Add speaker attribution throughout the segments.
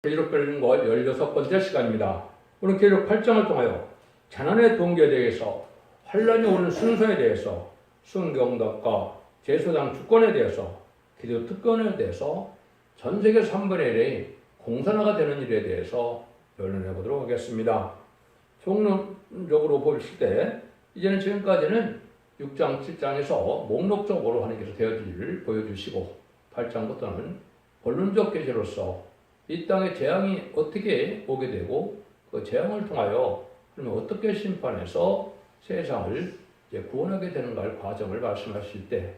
Speaker 1: 계시록 걸린 것 16번째 시간입니다. 오늘 계시록 8장을 통하여 재난의 동기에 대해서, 환란이 오는 순서에 대해서, 순경덕과 제사장 주권에 대해서, 기도 특권에 대해서, 전 세계 3분의 1이 공산화가 되는 일에 대해서 변론해 보도록 하겠습니다. 총론적으로 보실 때 이제는 지금까지는 6장, 7장에서 목록적으로 하나님께서 되어질 보여주시고 8장부터는 본론적 계시로서 이 땅에 재앙이 어떻게 오게 되고 그 재앙을 통하여 그러면 어떻게 심판해서 세상을 이제 구원하게 되는가를 과정을 말씀하실 때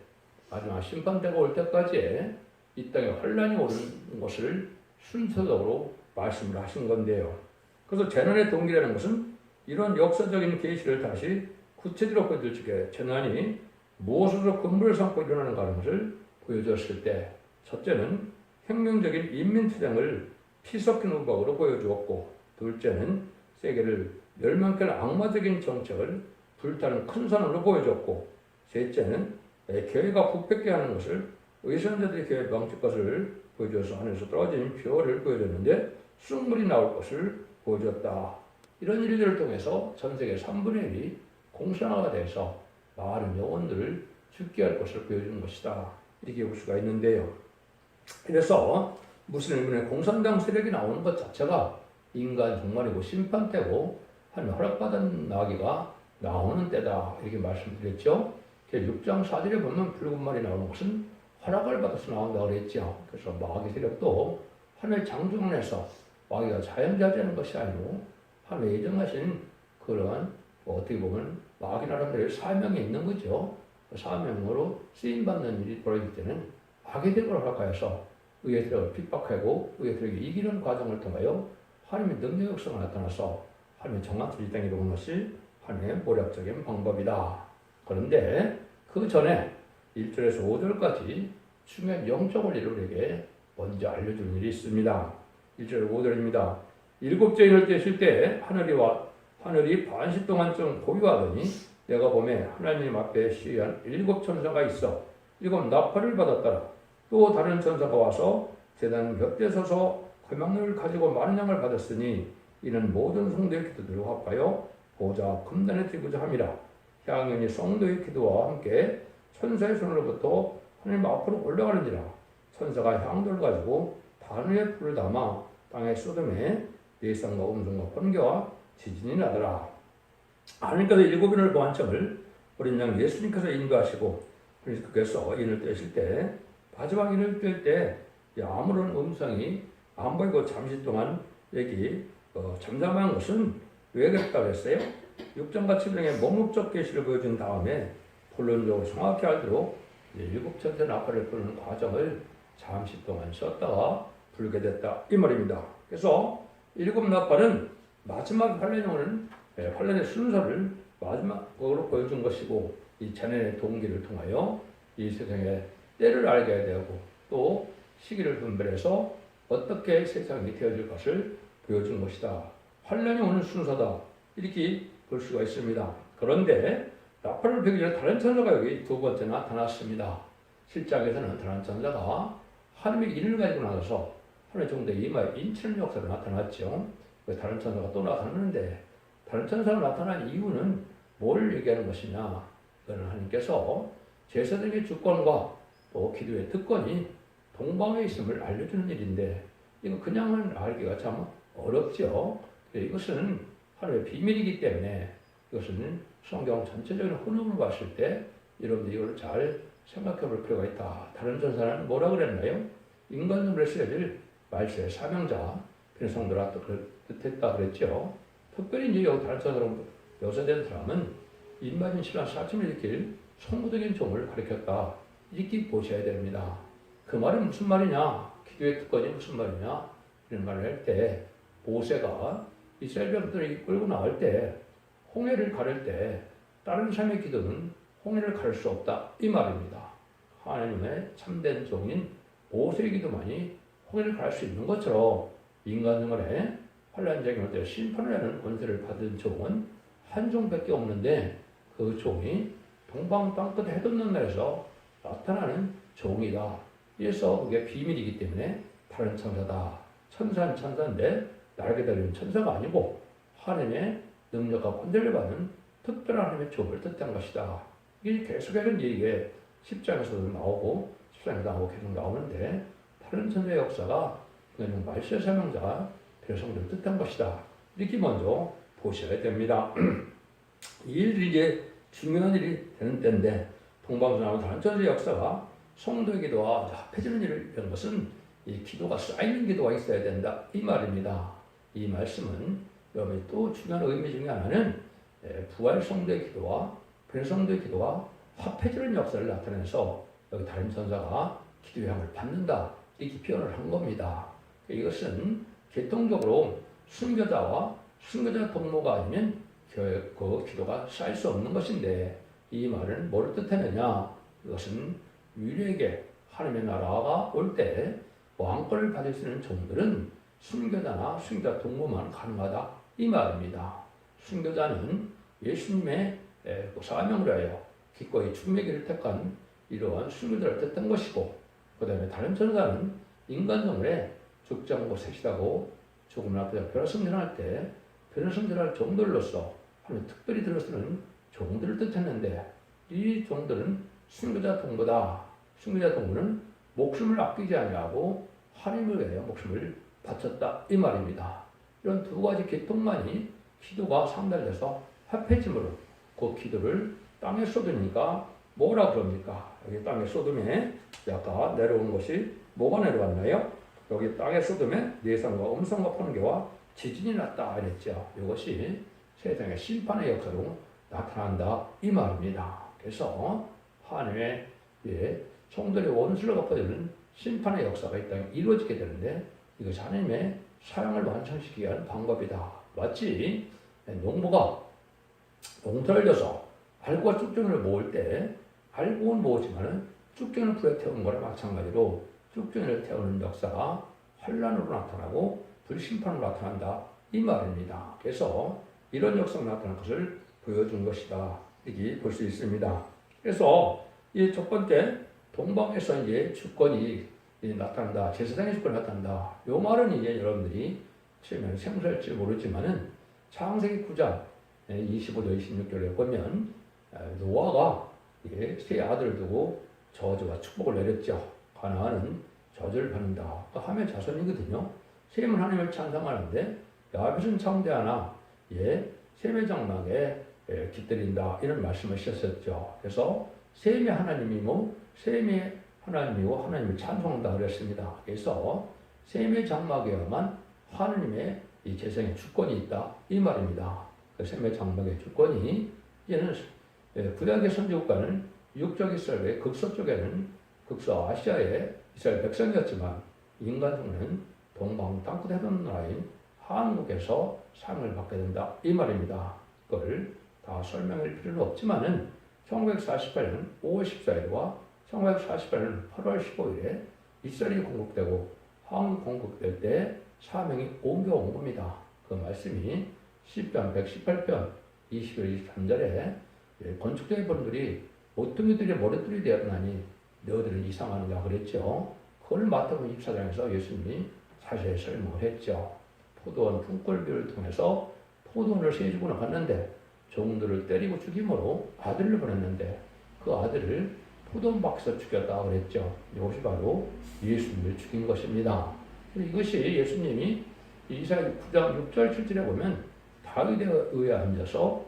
Speaker 1: 마지막 심판대가 올 때까지 이 땅에 환란이 오는 것을 순서적으로 말씀을 하신 건데요. 그래서 재난의 동기라는 것은 이런 역사적인 계시를 다시 구체적으로 보여줄게 재난이 무엇으로 근본을 삼고 일어나는가 하는 것을 보여줬을 때 첫째는 혁명적인 인민투쟁을 피 섞인 우박으로 보여주었고 둘째는 세계를 멸망할 악마적인 정책을 불타는 큰 산으로 보여줬고 셋째는 교회가 부패케 하는 것을 의선자들이 교회 망칠 것을 보여줘서 하늘에서 떨어진 표를 보여줬는데 쑥물이 나올 것을 보여줬다. 이런 일들을 통해서 전 세계 3분의 1이 공산화가 돼서 많은 영혼들을 죽게 할 것을 보여주는 것이다. 이렇게 볼 수가 있는데요. 그래서 무슬림의 공산당 세력이 나오는 것 자체가 인간 종말이고 심판때고 하나님 허락받은 나귀가 나오는 때다 이렇게 말씀드렸죠. 6장 4절에 보면 붉은 말이 나오는 것은 허락을 받아서 나온다고 그랬죠. 그래서 마귀 세력도 하나님의 장중에서 마귀가 자연자재하는 것이 아니고 하나님의 예정하신 그런 어떻게 보면 마귀 나름대로의 사명이 있는 거죠. 그 사명으로 쓰임받는 일이 벌어질 때는 악의 대가를 허락하여서 의의 세력을 핍박하고 의의 세력이 이기는 과정을 통하여 하나님의 능력 역사가 나타나서 하나님의 정확한 이 땅에 이루는 것이 하나님의 모략적인 방법이다. 그런데 그 전에 1절에서 5절까지 중요한 영적 원리를 우리에게 먼저 알려주는 일이 있습니다. 1절 5절입니다. 일곱째 인을 떼실 때 하늘이 반시 동안쯤 고요하더니 내가 보매 하나님 앞에 시위한 7 천사가 있어 7 나팔을 받았더라. 또 다른 천사가 와서 제단 곁에 서서 금양을 가지고 많은 양을 받았으니 이는 모든 성도의 기도들을 합하여 보좌 금단에 드리고자 함이라. 향연이 성도의 기도와 함께 천사의 손으로부터 하나님 앞으로 올라가는지라. 천사가 향도를 가지고 단위의 불을 담아 땅에 쏟음에 예상과 음성과 번개와 지진이 나더라. 하나님께서 7인을 보안점을 어린 양 예수님께서 인도하시고 그리스도께서 인을 떼실 때 마지막 인을 뗄 때 아무런 음성이 안 보이고 잠시 동안 여기 잠잠한 것은 왜 그랬다고 했어요? 6장과 7장의 목록적 계시를 보여준 다음에 본론적으로 정확히 알도록 7천대 나팔을 부르는 과정을 잠시 동안 쉬었다가 불게 됐다 이 말입니다. 그래서 7 나팔은 마지막 환란이 오는 환란의 순서를 마지막으로 보여준 것이고 이 재난의 동기를 통하여 이 세상의 때를 알게 되고 또 시기를 분별해서 어떻게 세상이 되어질 것을 보여준 것이다. 환란이 오는 순서다. 이렇게 볼 수가 있습니다. 그런데 나팔을 베기 전에 다른 천사가 여기 두 번째 나타났습니다. 7장에서는 다른 천사가 하나님의 인을 가지고 나서서 하나님 정도의 이마에 인치는 역사로 나타났죠. 다른 천사가 또 나타났는데 다른 천사가 나타난 이유는 뭘 얘기하는 것이냐. 이거는 하나님께서 제사장의 주권과 또 기도의 특권이 동방에 있음을 알려주는 일인데 이거 그냥은 알기가 참 어렵죠. 이것은 하나님의 비밀이기 때문에 이것은 성경 전체적인 흐름을 봤을 때 여러분들이 이걸 잘 생각해 볼 필요가 있다. 다른 전사는 뭐라 그랬나요? 인간으로 써야 될 말세의 사명자 그런 성도라 뜻했다 그랬죠. 특별히 이제 여기 다른 전사로 묘사된 사람은 인마진 신랑 사침을 일으킬 성도적인 종을 가리켰다. 이렇게 보셔야 됩니다. 그 말이 무슨 말이냐? 기도의 특권이 무슨 말이냐? 이런 말을 할 때 모세가 이스라엘 백성들이 끌고 나올 때 홍해를 가를 때 다른 삶의 기도는 홍해를 가를 수 없다. 이 말입니다. 하나님의 참된 종인 모세의 기도만이 홍해를 갈 수 있는 것처럼 인간 생활에 환란장이 올 때 심판을 하는 권세를 받은 종은 한 종밖에 없는데 그 종이 동방 땅끝 해돋는 날에서 나타나는 종이다. 그래서 그게 비밀이기 때문에 다른 천사다. 천사는 천사인데 날개 달린 천사가 아니고 하나님의 능력과 권세를 받는 특별한 하나님의 조업을 뜻한 것이다. 이게 계속해서 이게 10장에서도 나오고 14장에도 나오고 계속 나오는데 다른 천사의 역사가 그냥 말세의 사명자 백성들을 뜻한 것이다. 이렇게 먼저 보셔야 됩니다. 이 일이 이제 중요한 일이 되는 때인데 동방에서 나오는 다른 천사의 역사가 성도의 기도와 합해지는 일을 이런 것은 이 기도가 쌓이는 기도가 있어야 된다. 이 말입니다. 이 말씀은 여러분이 또 중요한 의미 중에 하나는 부활 성도의 기도와 변성도의 기도가 합해지는 역사를 나타내서 여기 다른 천사가 기도의 향을 받는다. 이렇게 표현을 한 겁니다. 이것은 개통적으로 순교자와 순교자 동무가 아니면 그 기도가 쌓일 수 없는 것인데 이 말은 뭐를 뜻하느냐? 이것은 유일하게 하나님의 나라가 올 때 왕권을 받을 수 있는 종들은 순교자나 순교자 동무만 가능하다. 이 말입니다. 순교자는 예수님의 사명을 하여 기꺼이 죽음의 길을 택한 이러한 순교자를 뜻한 것이고 그 다음에 다른 천사는 인간성물에 죽지 않고 색시하고 죽음을 앞에서 변화성전할 때 변화성전할 종들로서 하나님 특별히 들어쓰는 종들을 뜻했는데 이 종들은 순교자 동무다. 순교자 동무는 목숨을 아끼지 아니하고 하나님을 위하여 목숨을 바쳤다. 이 말입니다. 이런 두 가지 계통만이 기도가 상달돼서 합해짐으로 그 기도를 땅에 쏟으니까 뭐라 그럽니까? 여기 땅에 쏟음에 아까 내려오는 것이 뭐가 내려왔나요? 여기 땅에 쏟음에 내성과 음성과 번개와 지진이 났다 이랬죠. 이것이 세상의 심판의 역사로 나타난다 이 말입니다. 그래서 하나님의 성도의 원수를 갚아주는 심판의 역사가 이 땅에 이루어지게 되는데 이것이 하나님의 사랑을 완성시키기 위한 방법이다. 마치 농부가 농사를 져서 알과 쭉정이를 모을 때 알곡은 모으지만 쭉정이를 불에 태우는 거랑 마찬가지로 쭉정이를 태우는 역사가 환란으로 나타나고 불심판으로 나타난다. 이 말입니다. 그래서 이런 역사가 나타난 것을 보여준 것이다. 이렇게 볼 수 있습니다. 그래서 이 첫 번째 동방에서 이제 주권이 나타난다. 제사장의 주권이 나타난다. 이 말은 이제 여러분들이 처음에는 생소할지 모르지만은 창세기 9장 25절 26절에 보면 노아가 세 아들을 두고 저주와 축복을 내렸죠. 가나안은 저주를 받는다. 함의 자손이거든요. 셈은 하나님을 찬송하는데 야벳은 창대하나 셈의 장막에 깃들인다. 이런 말씀을 하셨었죠. 그래서 셈의 하나님이고 셈의 하나님이고 하나님을 찬송한다 그랬습니다. 그래서 셈의 장막에만 하나님의 이 재성의 주권이 있다. 이 말입니다. 그 셈의 장막의 주권이 이제는 구약의 선지국가는 육적 이스라엘의 극서쪽에는 극서아시아의 이스라엘 백성이었지만 인간성은 동방 땅끝 해변 나라인 한국에서 상을 받게 된다. 이 말입니다. 그걸 다 설명할 필요는 없지만은 1948년 5월 14일과 1948년 8월 15일에 이스라엘이 건국되고 한국 건국될 때 사명이 옮겨온 겁니다. 그 말씀이 10편 118편 21, 23절에 건축자의 분들이 모퉁이들의 머리들이 되었나니 너희들은 이상하는가 그랬죠. 그걸 마태복음 24장에서 예수님이 자세히 설명을 했죠. 포도원 품꼴비를 통해서 포도원을 세주고 나갔는데 종들을 때리고 죽임으로 아들을 보냈는데 그 아들을 포도원 밖에서 죽였다 그랬죠. 이것이 바로 예수님을 죽인 것입니다. 이것이 예수님이 이사야 9장 6절 7절에 보면 다윗에 의해 앉아서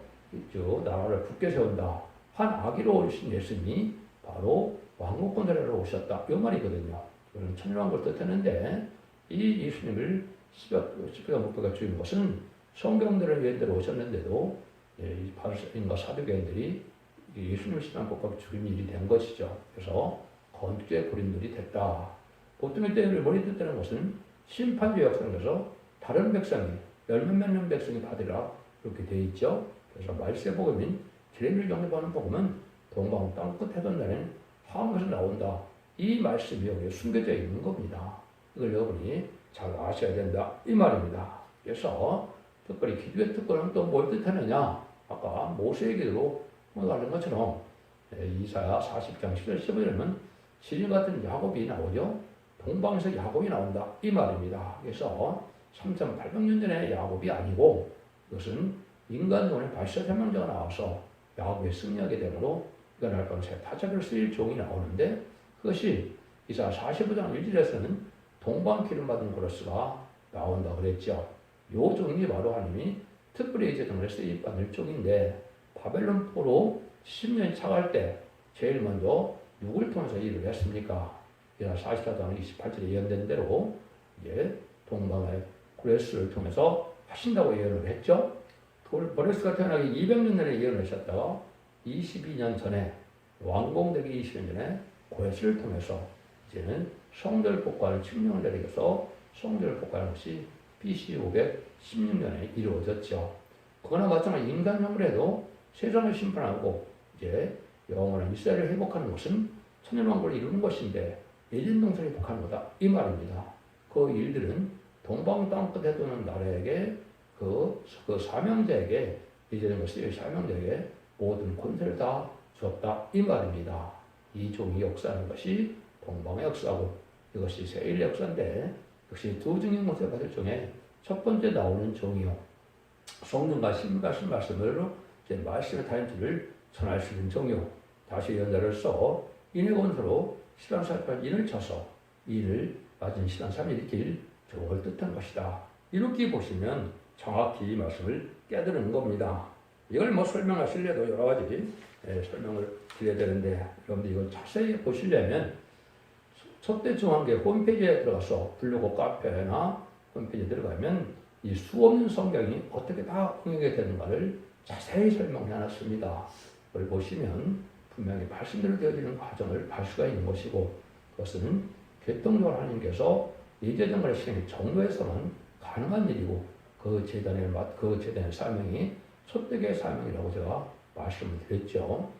Speaker 1: 나라를 굳게 세운다. 한 아기로 오신 예수님이 바로 왕국 건설하러 오셨다. 이 말이거든요. 이거는 천일왕국을 뜻했는데 이 예수님을 십자가 목표가 죽인 것은 성경들을 외대로 오셨는데도 바리새인과 사두개인들이 예수님을 십자가 죽인 일이 된 것이죠. 그래서 건축의 불인들이 됐다. 보통 이때를 머리 뜻되는 것은 심판주의 역사에서 다른 백성이 열몇 명 백성이 받으라 이렇게 되어 있죠. 그래서 말세복음인 제레미야를 영접하는 복음은 동방 땅끝 해변단에 한국에서 나온다. 이 말씀이 여기에 숨겨져 있는 겁니다. 이걸 여러분이 잘 아셔야 된다. 이 말입니다. 그래서 특별히 기도의 특권은 또 뭘 뜻하느냐? 아까 모세의 기도로 말한 것처럼 이사야 40장 10절 15절에는 시리 같은 야곱이 나오죠. 동방에서 야곱이 나온다 이 말입니다. 그래서 3,800년 전에 야곱이 아니고 이것은 인간종의 바시사 제망자가 나와서 야곱이 승리하게 되므로 이건 할 것은 타작을 쓰일 종이 나오는데 그것이 이사 45장 1절에서는 동방 기름 받은 고로스가 나온다 그랬죠. 요 종이 바로 하나님이 특별히 이제 정말 쓰임받을 종인데 바벨론 포로 10년이 차갈 때 제일 먼저 누굴 통해서 일을 했습니까? 이사 44장 28절에 예언된 대로 이제 동방의 고레스를 통해서 하신다고 예언을 했죠. 고레스가 태어나기 200년 전에 예언을 하셨다가 22년 전에 완공되기 20년 전에 고레스를 통해서 이제는 성전 복과를 칙령을 내리고서 성전을 복과하는 것이 BC 516년에 이루어졌죠. 그거나 마찬가지 인간 형벌에도 세상을 심판하고 이제 영원한 이스라엘을 회복하는 것은 천년왕국을 이루는 것인데 예전 동서를 회복하는 거다 이 말입니다. 그 일들은 동방 땅끝에 도는 나라에게 그 사명자에게 이제는 것이 사명자에게 모든 권세를 다 주었다 이 말입니다. 이 종이 역사하는 것이 동방의 역사고 이것이 세일 역사인데 역시 두 증인 모습을 받을 종에 첫 번째 나오는 종이요. 성령과 신하신 말씀으로 이제 말씀의 타임지를 전할 수 있는 종이요. 다시 연달을 써 인의 원소로 신앙사역과 인을 쳐서 인을 맞은 신앙사람이 일으킬 종을 뜻한 것이다. 이렇게 보시면 정확히 이 말씀을 깨달은 겁니다. 이걸 뭐 설명하시려도 여러 가지 설명을 드려야 되는데 여러분들 이걸 자세히 보시려면 첫대 중앙계 홈페이지에 들어가서 블로그 카페나 홈페이지에 들어가면 이 수없는 성경이 어떻게 다 응용이 되는가를 자세히 설명해 놨습니다. 그걸 보시면 분명히 말씀대로 되어지는 과정을 알 수가 있는 것이고 그것은 개통적으로 하나님께서 이제정말의 시행이 정도에서는 가능한 일이고 그 재단의 사명이 첫대계의 사명이라고 제가 말씀을 드렸죠.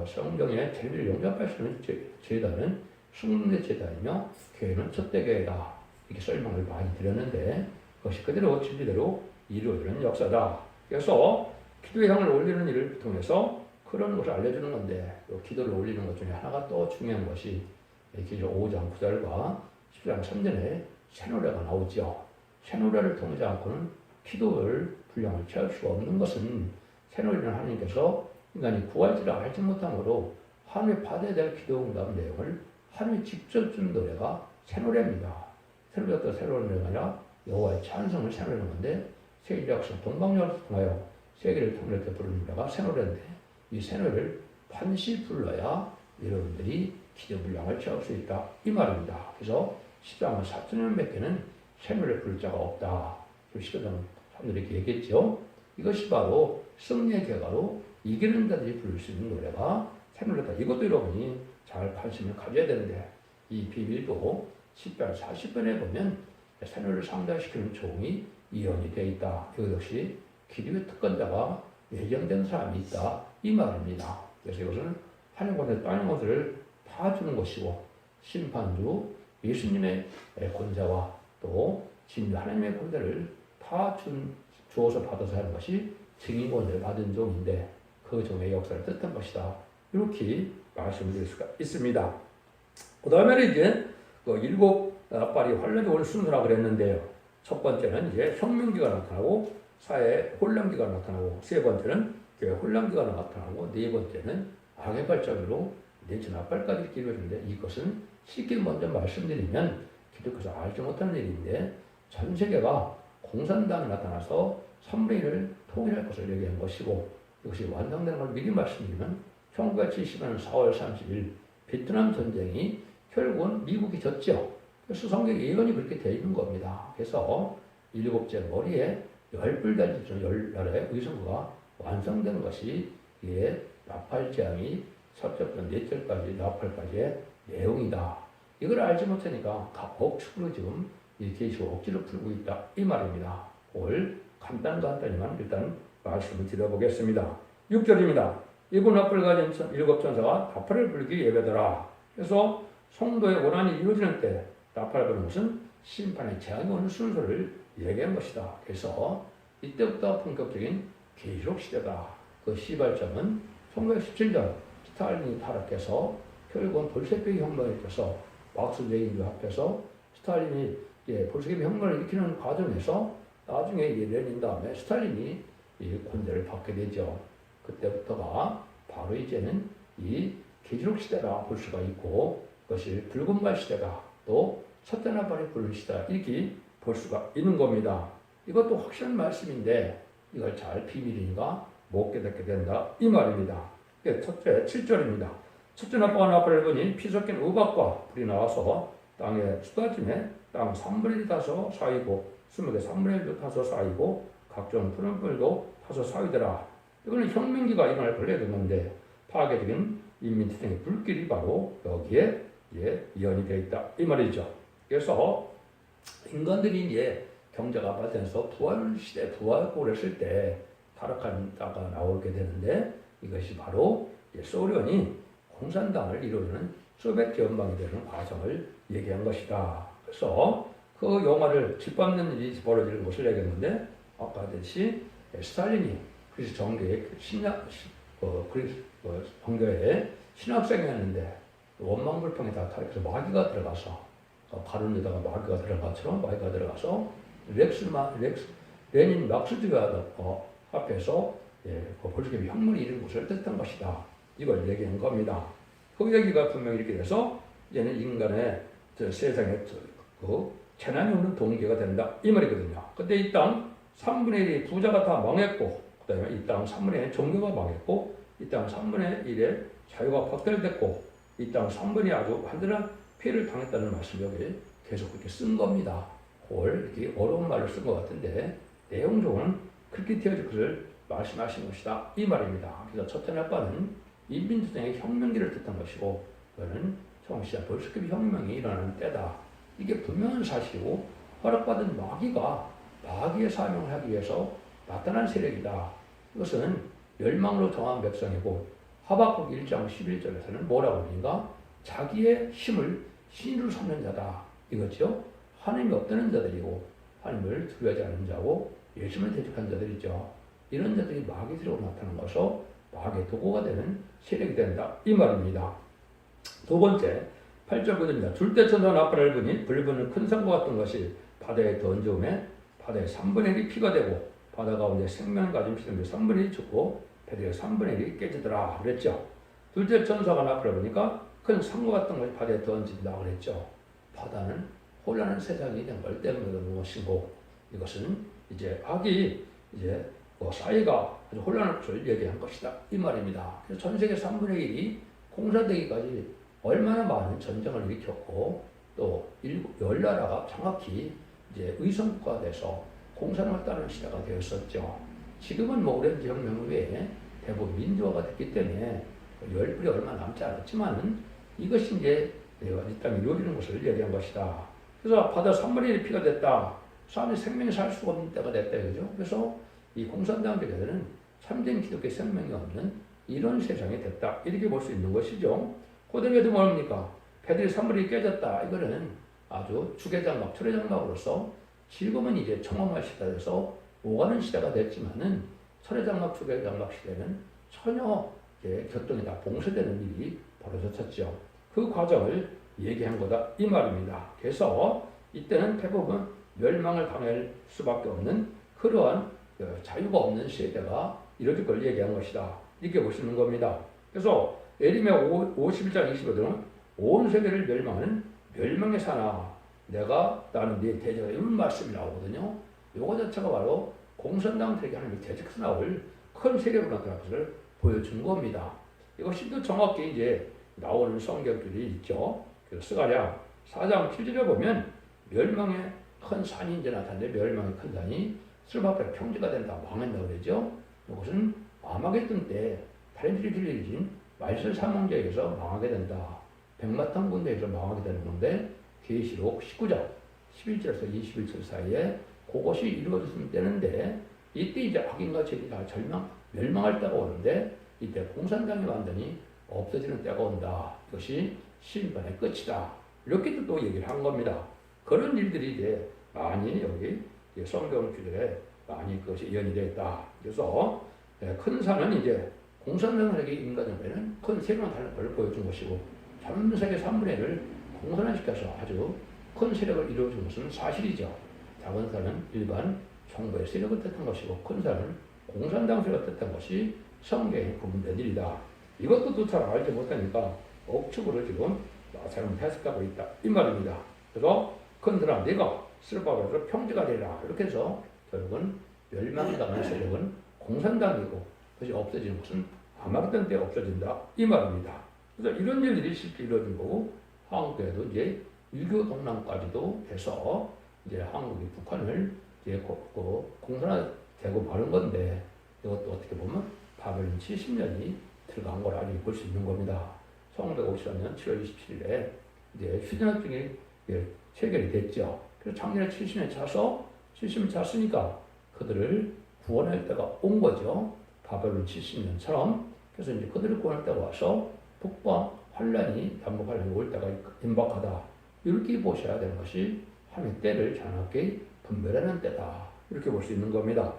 Speaker 1: 성경에 제일 영접할 수 있는 재단은 승리의 재단이며 교회는 첫대계다 이렇게 설명을 많이 드렸는데 그것이 그대로 진리대로 이루어지는 역사다. 그래서 기도의 향을 올리는 일을 통해서 그런 것을 알려주는 건데 기도를 올리는 것 중에 하나가 또 중요한 것이 기조 5장 9절과 10장 3절에 새노래가 나오죠. 새노래를 통하지 않고는 기도를 분량을 채울 수가 없는 것은 새노래는 하나님께서 인간이 구할지를 알지 못함으로 하나님의 받아야 될 기도 응답 내용을 하나님이 직접 준 노래가 새노래입니다. 새노래가 새로운 노래가 아니라 여호와의 찬송을 새노래는 건데 세계적성 동방역을 통하여 세계를 통일할 때 부르는 노래가 새노래인데 이 새노래를 반드시 불러야 여러분들이 기도 분량을 채울 수 있다 이 말입니다. 그래서 시장은 4천년 밖에는 새노래 부를 자가 없다. 시도자는 사람들이 이렇게 얘기했죠. 이것이 바로 승리의 결과로 이기는 자들이 부를 수 있는 노래가 새노래다. 이것도 여러분이 잘 관심을 가져야 되는데 이 비밀도 10편 40편에 보면 새노래를 상달시키는 종이 이언이 되어 있다. 이것 역시 기도의 특권자가 예정된 사람이 있다. 이 말입니다. 그래서 이것은 하늘 권세 땅의 권세를 다 주는 것이고 심판주 예수님의 권세와 또 진리 하나님의 권세를 다 주어서 받아서 하는 것이 증인 권세를 받은 종인데 그 종의 역사를 뜻한 것이다. 이렇게 말씀을 드릴 수가 있습니다. 그 다음에는 이제 그 일곱 나팔이 환란이 오는 순서라고 그랬는데요. 첫 번째는 이제 혁명기가 나타나고 사회 혼란기가 나타나고 세 번째는 교회 혼란기가 나타나고 네 번째는 악의 발작으로 내지 나팔까지 이루어지는데 이것은 쉽게 먼저 말씀드리면 기독교에서 알지 못하는 일인데 전 세계가 공산당이 나타나서 3분의 1을 통일할 것을 얘기한 것이고 이것이 완성되는 걸 미리 말씀드리면 1970년 4월 30일 베트남 전쟁이 결국은 미국이 졌죠. 그래서 성경 예언이 그렇게 되어 있는 겁니다. 그래서 일곱째 머리에 10불 달린 10나라의 의성부가 완성된 것이 이게 나팔 재앙이 첫째부터 넷째까지 나팔까지의 내용이다. 이걸 알지 못하니까 억측으로 지금 이 계시를 억지로 풀고 있다. 이 말입니다. 오늘 간단히만 일단 말씀을 드려보겠습니다. 6절입니다. 일곱 나팔을 가진 일곱 천사가 나팔을 불기 예배더라. 그래서 성도의 원한이 이루어지는 때 나팔을 부는 것은 심판의 재앙이 오는 순서를 얘기한 것이다. 그래서 이때부터 본격적인 계시록 시대다. 그 시발점은 1917년 스탈린이 타락해서 결국은 볼셰비키 혁명에 있어서 막스제인과 합해서 스탈린이 볼셰비키 혁명을 일으키는 과정에서 나중에 레닌 다음에 스탈린이 이 권세를 받게 되죠. 그때부터가 바로 이제는 이 계시록 시대라 볼 수가 있고 그것이 붉은 말 시대가 또 첫째 나팔이 부는 시대다 이렇게 볼 수가 있는 겁니다. 이것도 확실한 말씀인데 이걸 잘 비밀인가 못 깨닫게 된다 이 말입니다. 첫째 7절입니다. 첫째 나팔과 나팔을 보니 피 섞인 우박과 불이 나와서 땅에 쏟아짐에 땅 3분의 1이 타서 쌓이고 수목의 3분의 1도 타서 쌓이고 각종 푸른 뿔도 타서 쌓이더라. 이거는 혁명기가 일어날 걸려야 되는데 파괴적인 인민투쟁의 불길이 바로 여기에 이연이 되어 있다 이 말이죠. 그래서 인간들이 이제 경제가 발전해서 부활 시대 부활국을 했을 때 타락한 자가 나오게 되는데 이것이 바로 소련이 공산당을 이루는 소비에트 연방이 되는 과정을 얘기한 것이다. 그래서 그 영화를 짓밟는 일이 벌어지는 것을 얘기했는데 아까 하듯이 스탈린이 그리스 정교의 그리스 정교의 신학생이었는데 원망불평에 다 타락해서 마귀가 들어가서 가른 데다가 마귀가 들어가처럼 마귀가 들어가서 레닌 막스주의와 합해서 볼셰비키 혁명을 이룬 것을 뜻한 것이다. 이걸 얘기한 겁니다. 그 얘기가 분명히 이렇게 돼서 이제는 인간의 세상에 재난이 오는 동기가 된다 이 말이거든요. 근데 이 땅 3분의 1이 부자가 다 망했고 그 다음에 이 땅 3분의 1 종교가 망했고 이 땅 3분의 1의 자유가 박탈됐고 이 땅 3분이 아주 완전한 피해를 당했다는 말씀을 여기 계속 그렇게 쓴 겁니다. 그걸 이렇게 어려운 말을 쓴 것 같은데 내용적으로는 그렇게 되어질 것을 말씀하신 것이다 이 말입니다. 그래서 첫째 나팔은 인민투쟁의 혁명기를 뜻한 것이고 그거는 정시자 볼셰비키 혁명이 일어나는 때다. 이게 분명한 사실이고 허락받은 마귀의 사명을 하기 위해서 나타난 세력이다. 이것은 멸망으로 정한 백성이고 하박국 1장 11절에서는 뭐라고 합니까? 자기의 힘을 신으로 삼는 자다. 이거죠. 하나님이 없다는 자들이고 하나님을 두려워하지 않는 자고 예수님을 대적한 자들이죠. 이런 자들이 마귀 세력으로 나타난 것으로 마귀의 도구가 되는 세력이 된다. 이 말입니다. 두 번째 8절 보입니다. 줄대 천사 나팔을 보니 불붙는 큰 산과 같은 것이 바다에 던져오매 바다의 3분의 1이 피가 되고 바다 가운데 생명 가진 피조물이 3분의 1이 죽고 배들의 3분의 1이 깨지더라 그랬죠. 둘째 천사가 나팔을 보니까 큰 산과 같은 것이 바다에 던진다 그랬죠. 바다는 혼란한 세상이 된 걸 때문에 그런 것이고 이것은 이제 악이 이제 사회가 아주 혼란한 것을 얘기한 것이다 이 말입니다. 그래서 전 세계 3분의 1이 공산되기까지 얼마나 많은 전쟁을 일으켰고 또 10나라가 정확히 이제 의성국가가 돼서 공산을 따르는 시대가 되었었죠. 지금은 오렌지 혁명 외에 대부분 민주화가 됐기 때문에 열불이 얼마 남지 않았지만은 이것이 이제 이 땅에 이루어지는 것을 얘기한 것이다. 그래서 바다 3분의 1이 피가 됐다. 사람이 생명이 살 수가 없는 때가 됐다. 그죠? 그래서 이 공산당들에게는 참된 기독교 생명이 없는 이런 세상이 됐다. 이렇게 볼 수 있는 것이죠. 고등에도 뭡니까? 배들이 3분의 1이 깨졌다. 이거는 아주 주계장막, 철회장막으로서 지금은 이제 청엄한 시대에서 오가는 시대가 됐지만은 철회장막, 주계장막 시대는 전혀 격동이 다 봉쇄되는 일이 벌어졌었죠. 그 과정을 얘기한 거다 이 말입니다. 그래서 이때는 대부분 멸망을 당할 수밖에 없는 그러한 자유가 없는 시대가 이뤄질 걸 얘기한 것이다. 이렇게 보시는 겁니다. 그래서 예레미야 51장 25절은 온 세계를 멸망하는 멸망의 사나 나는 네 대적이다 이런 말씀이 나오거든요. 이거 자체가 바로 공산당들에게 하나님의 대적해서 나올 큰 세력으로 나타날 것을 보여준 겁니다. 이것이 또 정확히 이제 나오는 성경들이 있죠. 그래서 스가랴 4장 7절에 보면 멸망의 큰 산이 이제 나타나는데 멸망의 큰 산이 스바벨 평지가 된다 망한다고 그러죠. 이것은 아마겟돈 때 다른들이 들려진 말셀 사망자에게서 망하게 된다. 백마탄 군대에서 망하게 되는 건데 계시록 19장 11절에서 21절 사이에 그것이 이루어졌으면 되는데 이때 이제 악인과 죄인이 다 멸망할 때가 오는데 이때 공산당이 완전히 없어지는 때가 온다. 이것이 심판의 끝이다. 이렇게 또 얘기를 한 겁니다. 그런 일들이 이제 많이 여기 성경 구절에 많이 그것이 예언이 되어 있다. 그래서 큰 산은 이제 공산당에게 인간에게는 큰 새로운 다른 걸 보여준 것이고 전 세계 3분의 1을 공산화시켜서 아주 큰 세력을 이루어준 것은 사실이죠. 작은 산은 일반 정부의 세력을 뜻한 것이고 큰 산은 공산당 세력을 뜻한 것이 성경에 구분된 일이다. 이것도 또 잘 알지 못하니까 억측으로 지금 잘못 해석하고 있다. 이 말입니다. 그래서 큰 산아 네가 스룹바벨로 평지가 되라. 이렇게 해서 결국은 멸망당하는 세력은 공산당이고 그것이 없어지는 것은 아마겟돈 때 없어진다. 이 말입니다. 그래서 이런 일들이 실제 이루어진 거고 한국에도 이제 유교 동남까지도 돼서 이제 한국이 북한을 이제 공산화되고 마는 건데 이것도 어떻게 보면 바벨론 70년이 들어간 걸 아직 볼 수 있는 겁니다. 1953년 7월 27일에 이제 휴전협정이 체결이 됐죠. 그래서 작년에 70년 차서 70년 찼으니까 그들을 구원할 때가 온 거죠. 바벨론 70년처럼. 그래서 이제 그들을 구원할 때가 와서 북방 환란이 남북 환란이 올 때가 임박하다. 이렇게 보셔야 되는 것이 하나님의 때를 정확히 분별하는 때다. 이렇게 볼 수 있는 겁니다.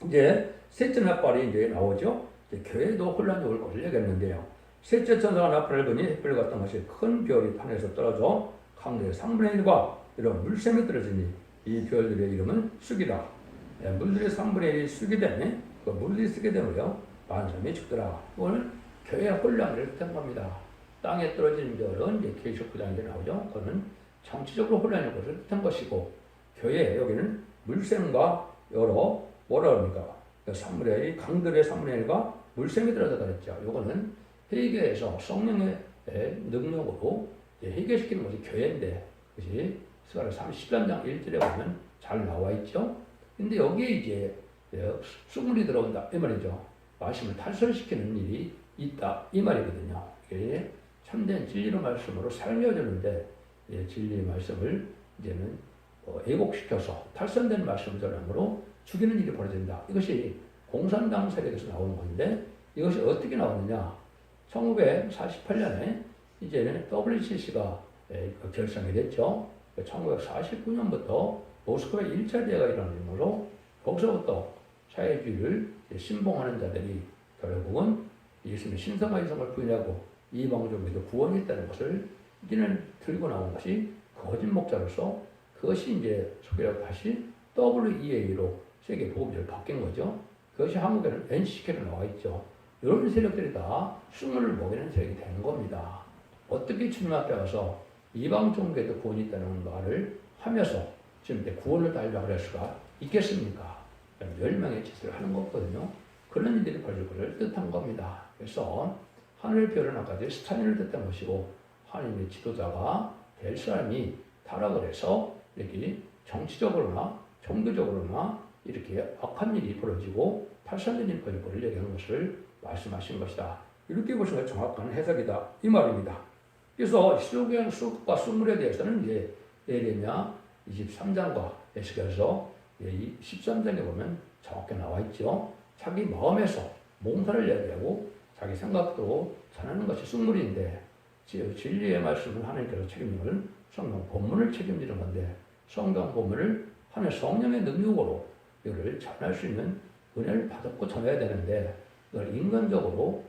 Speaker 1: 이제 셋째 나팔이 이제 나오죠. 이제 교회도 혼란이 올 것을 얘기했는데요. 셋째 천사가 나팔을 보니 햇별 같은 것이 큰 별이 하늘에서 떨어져 강도의 3분의 1과 이런 물샘이 떨어지니 이 별들의 이름은 쑥이다. 물들의 3분의 1이 쑥이 되니 그 물들이 쓰게 되면요 많은 사람이 죽더라. 오늘 교회 혼란을 뜻한 겁니다. 땅에 떨어지는 별은 이제 계시록 9장에 나오죠. 그거는 정치적으로 혼란의 것을 뜻한 것이고 교회 여기는 물샘과 여러 뭐라 그럽니까? 3분의 1, 강들의 3분의 1과 물샘이 들어가다 그랬죠. 이거는 회개에서 성령의 능력으로 회개시키는 것이 교회인데 그것이 스가랴 13장 1절에 보면 잘 나와 있죠. 근데 여기에 이제 쑥물이 들어온다 이 말이죠. 말씀을 탈선시키는 일이 있다 이 말이거든요. 이게 참된 진리의 말씀으로 살려주는데 진리의 말씀을 이제는 왜곡시켜서 탈선된 말씀 전함으로 죽이는 일이 벌어진다. 이것이 공산당 세력에서 나오는 건데 이것이 어떻게 나왔느냐? 1948년에 이제는 WCC가 결성이 됐죠. 1949년부터 모스크바 1차 대회가 일어나므로 거기서부터 사회주의를 신봉하는 자들이 결국은 예수님의 신성과 이성을 부인하고 이방적으로도 구원이 있다는 것을 이제는 들고 나온 것이 거짓 목자로서 그것이 이제 소개하고 다시 WEA로 세계 보급제로 바뀐 거죠. 그것이 한국에는 NCK로 나와 있죠. 이런 세력들이 다 숭을 먹이는 세력이 되는 겁니다. 어떻게 주님 앞에 가서 이방 종교에도 구원이 있다는 말을 하면서 지금 구원을 달라고 할 수가 있겠습니까? 멸망의 짓을 하는 거거든요. 그런 일들이 벌어질 것을 뜻한 겁니다. 그래서 하늘 별은 아까지 스타인을 뜻한 것이고 하나님의 지도자가 될 사람이 타락을 해서 이렇게 정치적으로나 종교적으로나 이렇게 악한 일이 벌어지고 탈선된 일이 벌어질 것을 얘기하는 것을 말씀하신 것이다. 이렇게 보시면 정확한 해석이다. 이 말입니다. 그래서 쑥과 쑥물에 대해서는 이제 예레미야 23장과 에스겔서 13장에 보면 정확히 나와 있죠. 자기 마음에서 몽사를 얘기하고 자기 생각도 전하는 것이 쑥물인데 진리의 말씀을 하나님께서 책임을 성경 본문을 책임지는 건데 성경 본문을 하나님의 성령의 능력으로 이를 전할 수 있는 은혜를 받고 전해야 되는데 이걸 인간적으로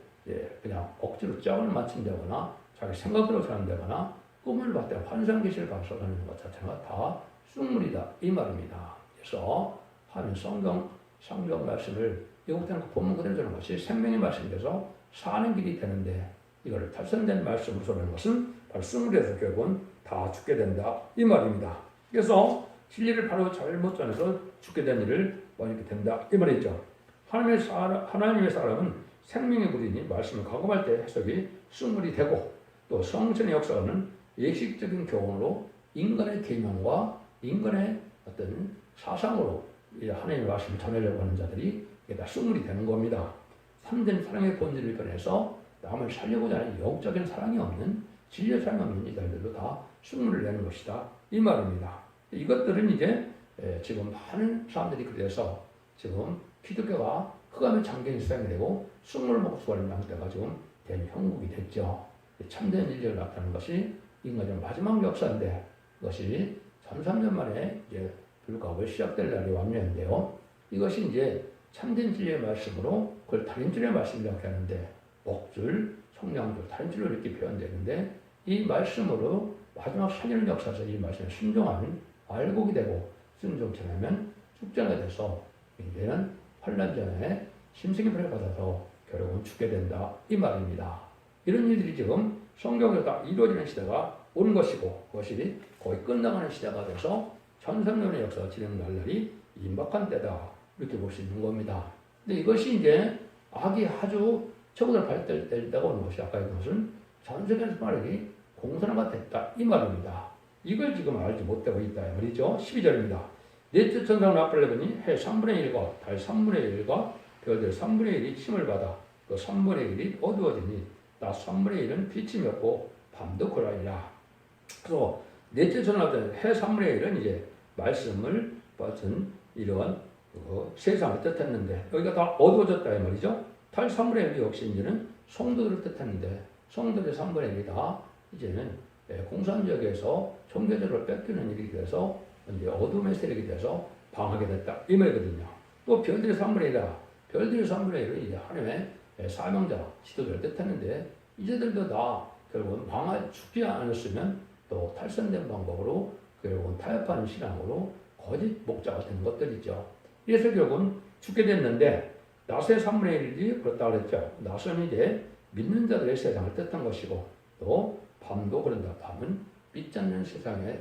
Speaker 1: 그냥 억지로 짝을 맞춘다거나 자기 생각대로 전한다거나 꿈을 봤다 환상 계시를 가서 전하는 것 자체가 다 쑥물이다 이 말입니다. 그래서 하나님 성경 말씀을 이것부터는 본문 그대로 전하는 것이 생명의 말씀이 돼서 사는 길이 되는데 이거를 탈선된 말씀으로 전하는 것은 바로 쑥물에서 결국은 다 죽게 된다 이 말입니다. 그래서 진리를 바로 잘못 전해서 죽게 된 일을 이렇게 된다 이 말이죠. 하나님의 사람은 생명의 물이니 말씀을 각오할 때 해석이 쑥물이 되고 또 성천의 역사는 예식적인 교훈으로 인간의 계명과 인간의 어떤 사상으로 하나님의 말씀을 전하려고 하는 자들이 다 쑥물이 되는 겁니다. 참된 사랑의 본질을 변해서 남을 살려고자 하는 영적인 사랑이 없는 진리의 사랑이 없는 이들도 다 쑥물을 내는 것이다 이 말입니다. 이것들은 이제 지금 많은 사람들이 그래서 지금 기독교가 흑암의 장경이 수행이 되고 쑥물을 먹고 수고하는 양떼가 지금 대형국이 됐죠. 참된 인류가 나타나는 것이 인간의 마지막 역사인데 그것이 1300년 만에 이제 불가업이 시작될 날이 왔는데요. 이것이 이제 참된 진리의 말씀으로 그걸 달인줄의 말씀이라고 하는데 목줄, 성냥줄, 달인줄로 이렇게 표현되는데 이 말씀으로 마지막 살리는 역사에서 이 말씀에 순종하는 알곡이 되고 순종치 않으면 죽전에 돼서 이제는 환란 전에 심승의 벌을 받아서 결국은 죽게 된다 이 말입니다. 이런 일들이 지금 성경에서 다 이루어지는 시대가 온 것이고 그것이 거의 끝나가는 시대가 돼서 천상년의 역사가 진행될 날이 임박한 때다 이렇게 볼 수 있는 겁니다. 근데 이것이 이제 악이 아주 최고로 발달될 때가 오는 것이 아까 얘기한 것은 전 세계에서 말이 공산화가 됐다 이 말입니다. 이걸 지금 알지 못하고 있다 이 말이죠. 12절입니다. 넷째 천상 나팔을 내보니 해 3분의 1과 달 3분의 1과 별들 3분의 1이 침을 받아 그 3분의 1이 어두워지니 낮 3분의 1은 빛이 없고 밤도 그러하니라. 그래서 넷째 천상 해 3분의 1은 이제 말씀을 받은 이러한 세상을 뜻했는데 여기가 다 어두워졌다 이 말이죠. 달 3분의 1이 역시 이제는 성도들을 뜻했는데 성도들의 3분의 1이 다 이제는 공산지역에서 종교적으로 뺏기는 일이 돼서 이제 어둠의 세력이 돼서 방하게 됐다 이 말이거든요. 또 별들의 3분의 1이다. 별들의 3분의 1은 이제 하나님의 사명자 지도자를 뜻했는데 이제들도 다 결국은 죽지 않았으면 또 탈선된 방법으로 결국은 타협하는 신앙으로 거짓 목자가 된 것들이죠. 그래서 결국은 죽게 됐는데 낮의 3분의 1이 그렇다 그랬죠. 낮은 이제 믿는 자들의 세상을 뜻한 것이고 또 밤도 그런다. 밤은 빛지 않는 세상에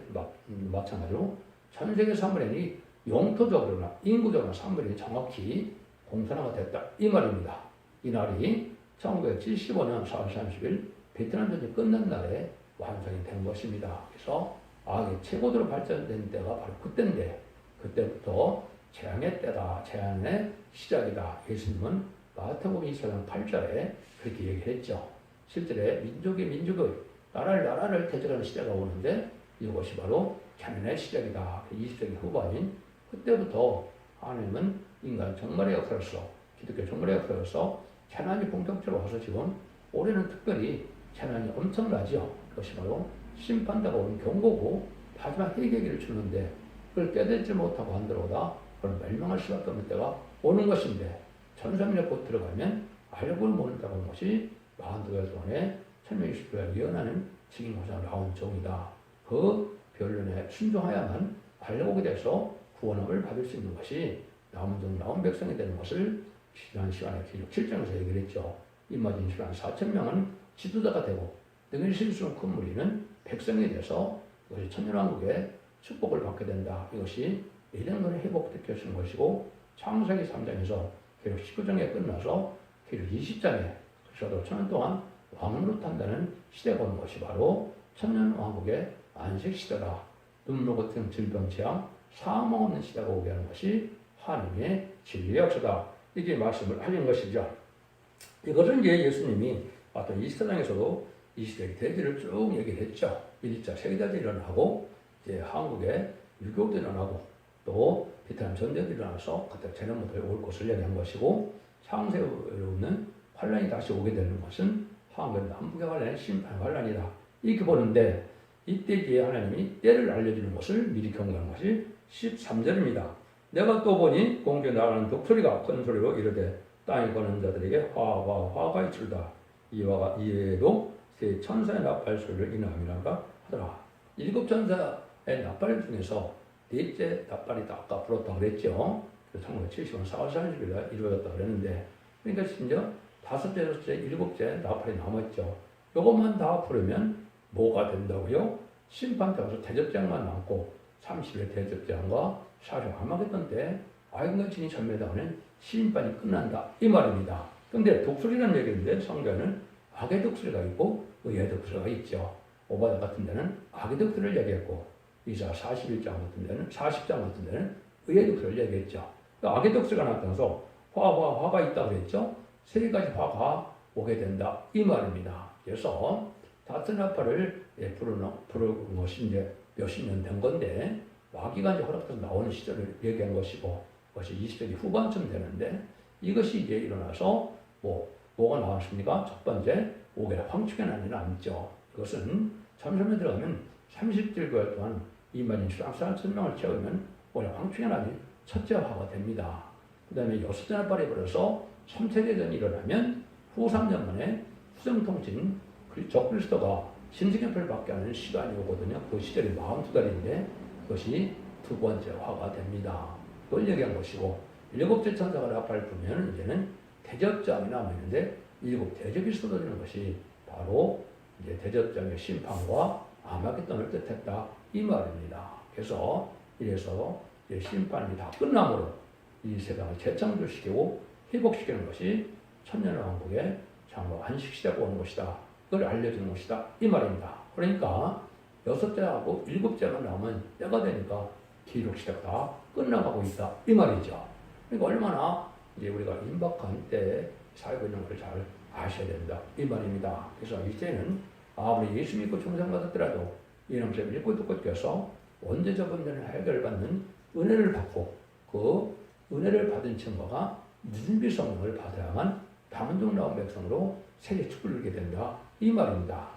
Speaker 1: 마찬가지로 전 세계 3분의 1이 영토적으로나 인구적으로나 3분의 1이 정확히 공산화가 됐다 이 말입니다. 이 날이 1975년 4월 30일 베트남 전쟁이 끝난 날에 완성이 된 것입니다. 그래서 악이 최고도로 발전된 때가 바로 그때인데 그때부터 재앙의 때다. 재앙의 시작이다. 예수님은 마태복음 24장 8절에 그렇게 얘기했죠. 실제로 민족의 나라를 대적하는 시대가 오는데 이것이 바로 재앙의 시작이다. 20세기 후반인 그때부터 하나님은 인간 정말의 역사로서 기독교 정말의 역사로서 재난이 본격적으로 와서 지금 올해는 특별히 재난이 엄청나죠. 그것이 바로 심판다가 오는 경고고 마지막 해결기를 주는데 그걸 깨닫지 못하고 한들어오다 그럼 멸망할 수밖에 없는 때가 오는 것인데 천상력 곧 들어가면 알고 모른다고 하는 것이 42개 동안에 천명이십교회를 예언하는 직인고사 나온 종이다. 그 변론에 순종하야만 알고게 돼서 구원함을 받을 수 있는 것이 남은 종 나온 백성이 되는 것을 지난 시간에 기록 7장에서 얘기를 했죠. 임마진 시간 4,000명은 지도자가 되고 능히 실수는 큰 무리는 백성이 돼서 이것이 천년왕국의 축복을 받게 된다. 이것이 예정론의 회복시키는 것이고 창세기 3장에서 기록 19장에 끝나서 기록 20장에 그래도 천년 동안 왕으로 탄다는 시대가 온 것이 바로 천년왕국의 안식시대다. 눈물 같은 질병, 재앙, 사망 없는 시대가 오게 하는 것이 하나님의 진리의 역사다. 이게 말씀을 하는 것이죠. 이것은 이제 예수님이 어떤 이 세상에서도 이 시대의 대지를 쭉 얘기를 했죠. 1차 세계대전이 일어나고 이제 한국에 6.25도 일어나고 또 베트남 전쟁이 일어나서 그때 재난부터 올 것을 얘기한 것이고 창세에 오는 환란이 다시 오게 되는 것은 한국 남북의 환란의 심판 환란이다. 이렇게 보는데 이때 이제 하나님이 때를 알려주는 것을 미리 경고하는 것이 13절입니다. 내가 또 보니 공중에 나가는 독소리가 큰 소리로 이르되 땅에 거는 자들에게 화가 있을다. 이외에도 세 천사의 나팔 소리를 인함이란가 하더라. 7 천사의 나팔 중에서 넷째 나팔이 아까 불었다고 그랬죠. 1970년 4월 30일 이루어졌다고 그랬는데 그러니까 심지어 5째, 6째, 7째 나팔이 남았죠. 이것만 다 부르면 뭐가 된다고요? 심판 때 와서 대접장만 남고 30일 대접장과 사실 아마겟돈 때 악인과 진이 전멸당하는 심판이 끝난다 이 말입니다. 근데 독수리라는 얘기인데 성경에는 악의 독수리가 있고 의의 독수리가 있죠. 오바다 같은 데는 악의 독수리를 얘기했고 이사 41장 같은 데는 40장 같은 데는 의의 독수리를 얘기했죠. 악의 독수리가 나타나서 화가 있다고 그랬죠. 세 가지 화가 오게 된다 이 말입니다. 그래서 다른 나팔을 부르는 것이 이제 몇십 년 된 건데 마귀가 이제 허락돼서 나오는 시절을 얘기한 것이고 그것이 20세기 후반쯤 되는데 이것이 이제 일어나서 뭐가 나왔습니까? 첫 번째 5개의 황충의 난이 남죠. 이것은 잠시만에 들어가면 30절 동안 이만인 수랑 3,000명을 채우면 올해 황충의 난이 첫째 화가 됩니다. 그 다음에 6째 나팔이 불어서 3세대전이 일어나면 후 3년 만에 후정통신 적그리스도가 신생협회를 받게 하는 시간이 오거든요. 그 시절이 42달인데 그것이 두 번째 화가 됩니다. 그걸 얘기한 것이고 일곱째 천사가 나팔을 불면 이제는 대접장이 남아있는데 일곱 대접이 쏟아지는 것이 바로 이제 대접장의 심판과 아마겟돈을 뜻했다 이 말입니다. 그래서 이래서 이제 심판이 다 끝남으로 이 세상을 재창조시키고 회복시키는 것이 천년왕국의 장로 안식시대가 오는 것이다. 그걸 알려주는 것이다 이 말입니다. 그러니까 여섯째하고 일곱째가 남은 때가 되니까 기록시대가 다 끝나가고 있다 이 말이죠. 그러니까 얼마나 이제 우리가 임박한 때에 살고 있는 것을 잘 아셔야 된다 이 말입니다. 그래서 이제는 아무리 예수 믿고 중생받았더라도 이놈처럼 읽고 듣고 껴서 원죄적 문제를 해결받는 은혜를 받고 그 은혜를 받은 증거가 무준비 성령을 받아야만 담은종 나온 백성으로 세계 축복을 이루게 된다 이 말입니다.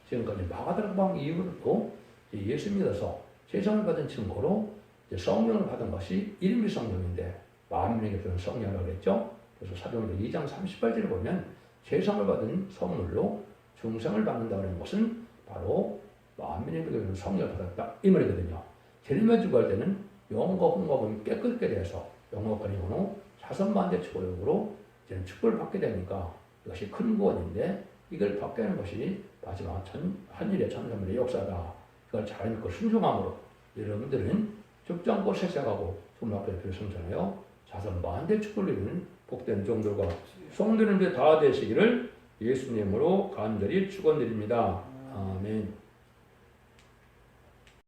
Speaker 1: 지금까지 마가다락방 이후부터 예수 믿어서 세상을 받은 증거로 성령을 받은 것이 이름이 성령인데 만민에게 주는 성령이라고 그랬죠. 그래서 사도행전 2장 38절을 보면 세상을 받은 선물로 중생을 받는다는 것은 바로 만민에게 주는 성령을 받았다 이 말이거든요. 재림에 주할 때는 영과 혼과 깨끗게 돼서 영과 영으로 자선만대 축복으로 이제는 축복을 받게 되니까 이것이 큰 구원인데 이걸 받게 하는 것이 마지막 한일의 천삼일의 역사다. 그걸 잘 믿고 순종함으로 여러분들은 죽지 않고 세상하고 주님 앞에 별성전하여 자선만대 축복을 이루는 복된 종들과 성도님들 다 되시기를 예수님으로 간절히 축원드립니다. 아멘.